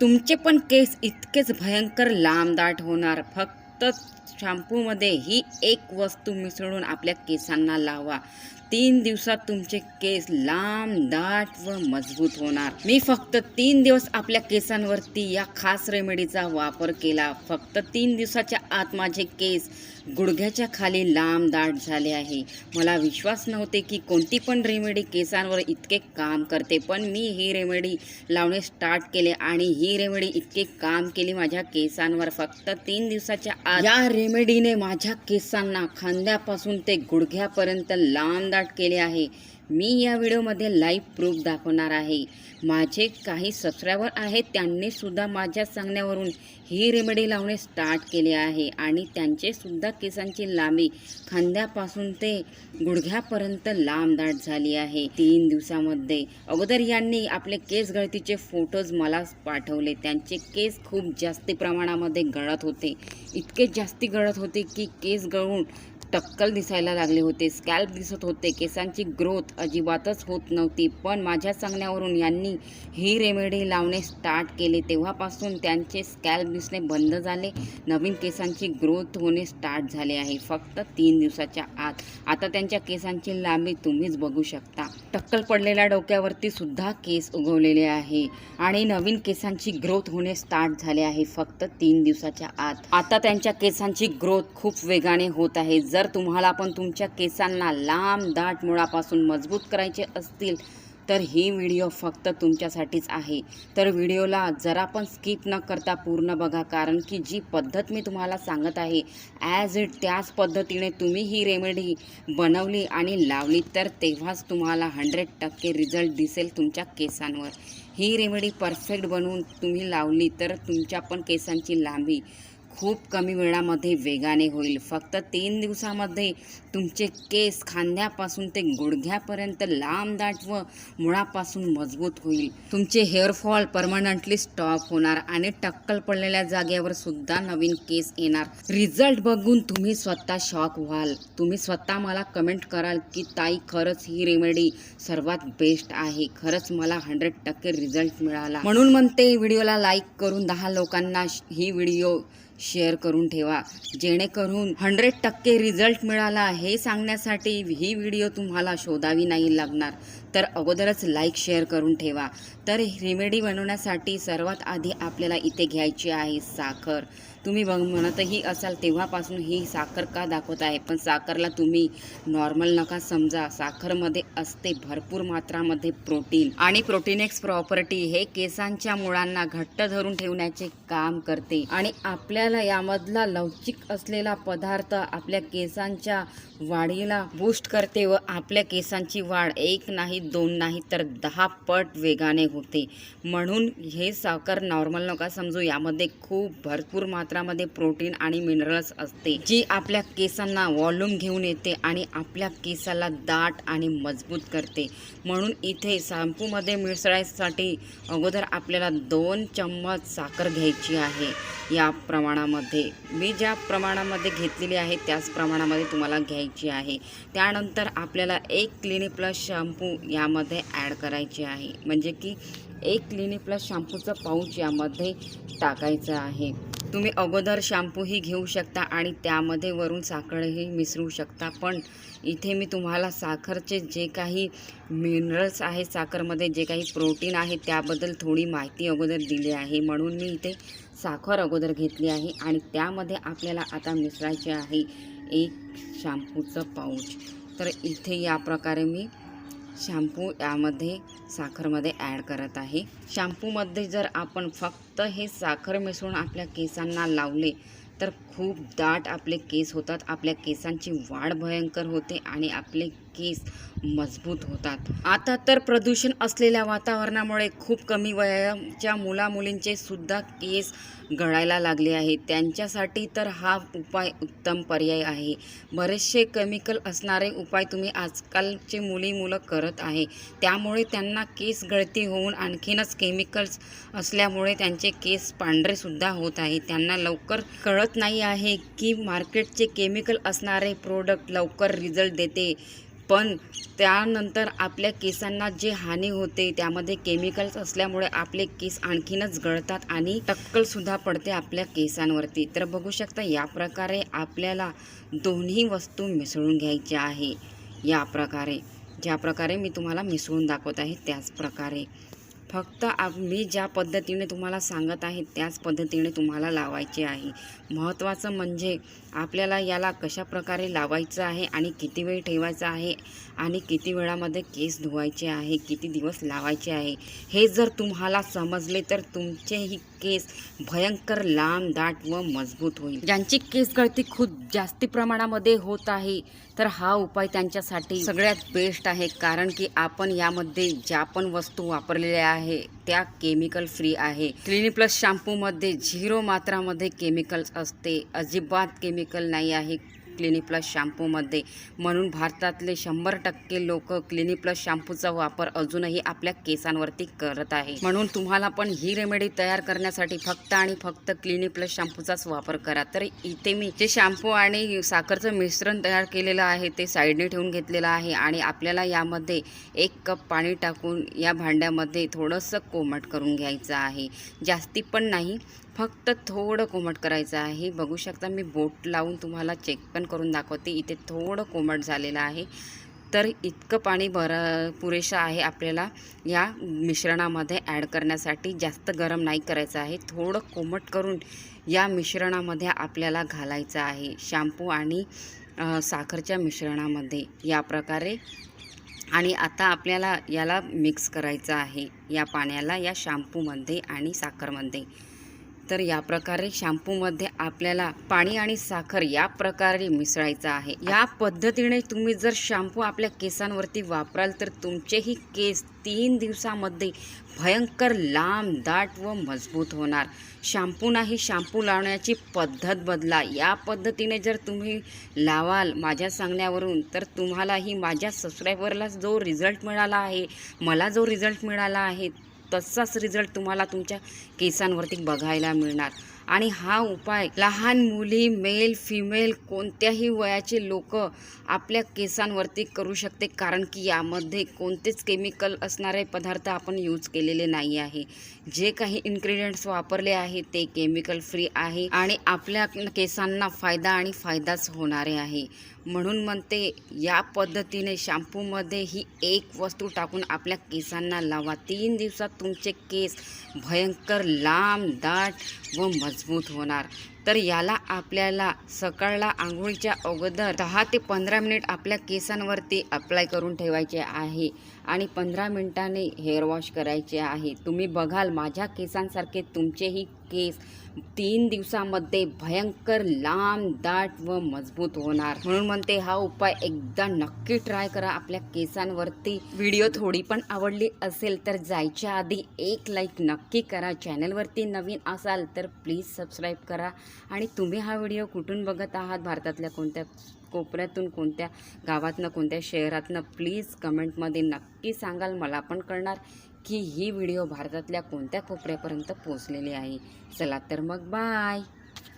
तुमचे पण केस इतकेच भयंकर लांबदाट होणार. फक्त शॅम्पूमध्ये ही एक वस्तू मिसळून आपल्या केसांना लावा. 3 दिवसात तुमचे केस लांब, दाट व मजबूत होणार. मी फक्त 3 दिवस आपल्या केसांवरती या खास रेमेडीचा वापर केला. फक्त 3 दिवसाच्या आत माझे केस गुडघ्याच्या खाली लांब, दाट झाले आहे. मला विश्वास नव्हते की कोणती पण रेमेडी केसांवर इतके काम करते, पण मी ही रेमेडी लावणे स्टार्ट केले आणि ही रेमेडी इतके काम केली माझ्या केसांवर. फक्त 3 दिवसाच्या आत या रेमेडीने माझ्या केसांना खांद्यापासून ते गुडघ्यापर्यंत लांब दाट केले आहे. मी या व्हिडिओमध्ये लाईव्ह प्रूफ दाखवणार आहे. माझे काही सबस्क्रायबर आहेत, त्यांनी सुद्धा माझ्या सांगण्यावरून ही रेमेडी लावणे स्टार्ट केले आहे आणि त्यांचे सुद्धा केसांची लांबी खांद्यापासून ते गुडघ्यापर्यंत लांब दाट झाली आहे 3 दिवसामध्ये. अगोदर यांनी आपले केस गळतीचे फोटोज मला पाठवले. त्यांचे केस खूप जास्ती प्रमाणामध्ये गळत होते. इतके जास्ती गळत होते की केस गळून टक्कल दिसायला लागले होते, स्कॅल्प दिसत होते, केसांची ग्रोथ अजिबातच होत नव्हती. पण माझ्या सांगण्यावरून यांनी ही रेमेडी लावणे स्टार्ट केले. तेव्हापासून त्यांचे स्कॅल्प दिसणे बंद झाले, नवीन केसांची ग्रोथ होणे स्टार्ट झाले आहे फक्त 3 दिवसाच्या आत. आता त्यांच्या केसांची लांबी तुम्हीच बघू शकता. टक्कल पडलेल्या डोक्यावरती सुद्धा केस उगवलेले आहे आणि नवीन केसांची ग्रोथ होणे स्टार्ट झाले आहे फक्त 3 दिवसाच्या आत. आता त्यांच्या केसांची ग्रोथ खूप वेगाने होत आहे. जर तुम्हाला पण तुमच्या केसांना लांब, दाट, मुळापासून मजबूत करायचे असतील तर ही व्हिडिओ फक्त तुमच्यासाठीच आहे. तर व्हिडिओला जरा पण स्किप न करता पूर्ण बघा, कारण की जी पद्धत मी तुम्हाला सांगत आहे ॲज इट त्याच पद्धतीने तुम्ही ही रेमेडी बनवली आणि लावली तर तेव्हाच तुम्हाला 100% रिझल्ट दिसेल तुमच्या केसांवर. ही रेमेडी परफेक्ट बनवून तुम्ही लावली तर तुमच्या पण केसांची लांबी खूप कमी वेळामध्ये वेगाने होईल. फक्त 3 दिवसामध्ये तुमचे केस खांद्यापासून ते गुडघ्यापर्यंत लांब, दाट व मुळापासून मजबूत होईल. तुमचे हेअरफॉल परमनंटली स्टॉप होणार आणि टक्कल पडलेल्या जागेवर सुद्धा नवीन केस येणार. रिझल्ट बघून तुम्ही स्वतः शॉक व्हाल. तुम्ही स्वतः मला कमेंट कराल की ताई खरंच ही रेमेडी सर्वात बेस्ट आहे. खरंच मला 100% रिझल्ट मिळाला. म्हणून म्हणते व्हिडिओला लाईक करून 10 लोकांना ही व्हिडिओ शेअर करून ठेवा, जेणेकरून 100% रिझल्ट मिळाला हे सांगण्यासाठी ही व्हिडिओ तुम्हाला शोधावी नाही लागणार. तर अगोदरच लाईक शेअर करून ठेवा. तर रेमेडी बनवण्यासाठी सर्वात आधी आपल्याला इथे घ्यायची आहे साखर. तुम्ही म्हणतही असाल तेव्हापासून ही साखर का दाखवत आहे, पण साखरला तुम्ही नॉर्मल नका समजा. साखरमध्ये असते भरपूर मात्रामध्ये प्रोटीन आणि प्रोटीनेक्स प्रॉपर्टी हे केसांच्या मुळांना घट्ट धरून ठेवण्याचे काम करते आणि आपल्याला यामधला लवचिक असलेला पदार्थ आपल्या केसांच्या वाढीला बूस्ट करते व आपल्या केसांची वाढ 1 नाही 2 नाही तर 10 पट वेगाने होते. म्हणून हे साखर नॉर्मल नका समजू. यामध्ये खूप भरपूर मात्रामध्ये प्रोटीन आणि मिनरल्स असते, जी आपल्या केसांना व्हॉल्यूम घेऊन येते आणि आपल्या केसाला दाट आणि मजबूत करते. म्हणून इथे शॅम्पूमध्ये मिसळायसाठी अगोदर आपल्याला 2 चम्मच साखर घ्यायची आहे. या प्रमाणामध्ये मी ज्या प्रमाणामध्ये घेतलेली आहे त्याच प्रमाणामध्ये तुम्हाला घ्यायची आहे. त्यानंतर आपल्याला 1 क्लिनिक प्लस शॅम्पू यामध्ये ॲड करायचे आहे, म्हणजे की 1 क्लिनिक प्लस शॅम्पूचं पाऊच यामध्ये टाकायचं आहे. तुम्ही अगोदर शॅम्पूही घेऊ शकता आणि त्यामध्ये वरून साखरही मिसळू शकता. पण इथे मी तुम्हाला साखरचे जे काही मिनरल्स आहेत, साखरमध्ये जे काही प्रोटीन आहे त्याबद्दल थोडी माहिती अगोदर दिली आहे. म्हणून मी इथे साखर अगोदर घेतली आहे आणि त्यामध्ये आपल्याला आता मिसळायचे आहे 1 शॅम्पूचं पाऊच. तर इथे या प्रकारे मी शॅम्पू यामध्ये साखरमध्ये ॲड करत आहे. शॅम्पूमध्ये जर आपण फक्त हे साखर मिसळून आपल्या केसांना लावले तर खूप दाट आपले केस होतात. आपल्या केसांची वाढ भयंकर होते आणि आपले केस मजबूत होतात. आता तर प्रदूषण असलेल्या वातावरणामुळे खूप कमी वयाच्या मुलामुलींचे सुद्धा केस गळायला लागले आहेत. त्यांच्यासाठी तर हा उपाय उत्तम पर्याय आहे. बरेचसे केमिकल असणारे उपाय तुम्ही आजकालचे मुलं करत आहे, त्यामुळे त्यांना केस गळती होऊन आणखीनच केमिकल्स असल्यामुळे त्यांचे केस पांढरेसुद्धा होत आहे. त्यांना लवकर कळत नाही आहे की मार्केटचे केमिकल असणारे प्रोडक्ट लवकर रिझल्ट देते, पण त्यानंतर आपल्या केसांना जे हानी होते त्यामध्ये केमिकल्स असल्यामुळे आपले केस आणखीनच गळतात आणि टक्कलसुद्धा पडते आपल्या केसांवरती। तर बघू शकता या प्रकारे आपल्याला दोन्ही वस्तू मिसळून घ्यायच्या आहे। या प्रकारे ज्या प्रकारे मी तुम्हाला मिसळून दाखवत आहे त्याच प्रकारे फक्त मी ज्या पद्धतीने तुम्हाला सांगत आहे त्याच पद्धतीने तुम्हाला लावायचे आहे। महत्त्वाचं म्हणजे आपल्याला याला कशा प्रकारे लावायचं आहे आणि किती वेळ ठेवायचं आहे आणि किती वेळामध्ये केस धुवायचे आहे, किती दिवस लावायचे आहे, हे जर तुम्हाला समजले तर तुमचेही केस भयंकर लांब, दाट व मजबूत होईल। ज्यांची केस गळती खूप जास्ती प्रमाणामध्ये होत आहे तर हा उपाय त्यांच्यासाठी सगळ्यात बेस्ट आहे, कारण की आपण यामध्ये ज्या पण वस्तू वापरलेल्या आहे त्या केमिकल फ्री आहे। क्लिनिक प्लस शॅम्पूमध्ये 0 मात्रामध्ये केमिकल्स असते, अजिबात केमिकल नाही आहे क्लिनिक प्लस शॅम्पूमध्ये। म्हणून भारतातले 100% लोक क्लिनिक प्लस शॅम्पूचा वापर अजूनही आपल्या केसांवरती करत आहे। म्हणून तुम्हाला पण ही रेमेडी तयार करण्यासाठी फक्त आणि फक्त क्लिनिक प्लस शॅम्पूचाच वापर करा। तर इथे मी जे शॅम्पू आणि साखरचं मिश्रण तयार केलेलं आहे ते साईडने ठेवून घेतलेलं आहे आणि आपल्याला यामध्ये 1 कप पाणी टाकून या भांड्यामध्ये थोडंसं कोमट करून घ्यायचं आहे। जास्ती पण नाही, फक्त थोडं कोमट करायचं आहे। बघू शकता मी बोट लावून तुम्हाला चेक पण करून दाखवते, इथे थोडं कोमट झालेलं आहे। तर इतकं पाणी पुरेसं आहे आपल्याला या मिश्रणामध्ये ॲड करण्यासाठी। जास्त गरम नाही करायचं आहे, थोडं कोमट करून या मिश्रणामध्ये आपल्याला घालायचं आहे, शॅम्पू आणि साखरच्या मिश्रणामध्ये या प्रकारे। आणि आता आपल्याला याला मिक्स करायचं आहे या पाण्याला या शॅम्पूमध्ये आणि साखरमध्ये। तर या प्रकारे शॅम्पूमध्ये आपल्याला पाणी आणि साखर या प्रकारे मिसळायचं आहे। या पद्धतीने तुम्ही जर शॅम्पू आपल्या केसांवरती वापराल तर तुमचेही केस 3 दिवसामध्ये भयंकर लांब, दाट व मजबूत होणार। शॅम्पू नाही, शॅम्पू लावण्याची पद्धत बदला। या पद्धतीने जर तुम्ही लावाल माझ्या सांगण्यावरून तर तुम्हालाही माझ्या सबस्क्रायबरला जो रिझल्ट मिळाला आहे, मला जो रिझल्ट मिळाला आहे तसाच रिझल्ट तुम्हाला तुमच्या केसांवरती बघायला मिळणार। आणि हा उपाय लहान मुली, मेल, फिमेल कोणत्याही वयाचे लोक आपल्या केसांवरती करू शकते, कारण की यामध्ये कोणतेच केमिकल असणारे पदार्थ आपण यूज केलेले नाही आहे। जे काही इन्ग्रेडियंट्स वापरले आहे ते केमिकल फ्री आहे आणि आपल्या केसांना फायदा आणि फायदाच होणारे आहे। म्हणून म्हणते या पद्धतीने शॅम्पूमध्ये ही एक वस्तू टाकून आपल्या केसांना लावा। 3 दिवसात तुमचे केस भयंकर लांब, दाट व मजबूत होणार। तर याला आपल्याला सकाळला आंघोळीच्या अगोदर 10 ते 15 मिनिट आपल्या केसांवरती अप्लाय करून ठेवायचे आहे आणि 15 मिनिटांनी हेअर वॉश करायचे आहे। तुम्ही बघाल माझ्या केसांसारखे तुमचेही केस 3 दिवसामध्ये भयंकर लांब, दाट व मजबूत होणार। म्हणून म्हणते हा उपाय एकदा नक्की ट्राय करा आपल्या केसांवरती। व्हिडिओ थोडी पण आवडली असेल तर जायच्या आधी एक लाईक नक्की करा। चॅनलवरती नवीन असाल तर प्लीज सबस्क्राईब करा। आणि तुम्ही हा व्हिडिओ कुठून बघत आहात, भारतातल्या कोणत्या कोपऱ्यातून, कोणत्या गावातनं, कोणत्या शहरातनं, प्लीज कमेंटमध्ये नक्की सांगाल, मला पण कळणार की ही व्हिडिओ भारतातल्या कोणत्या कोपऱ्यापर्यंत पोहोचलेली आहे। चला तर मग बाय।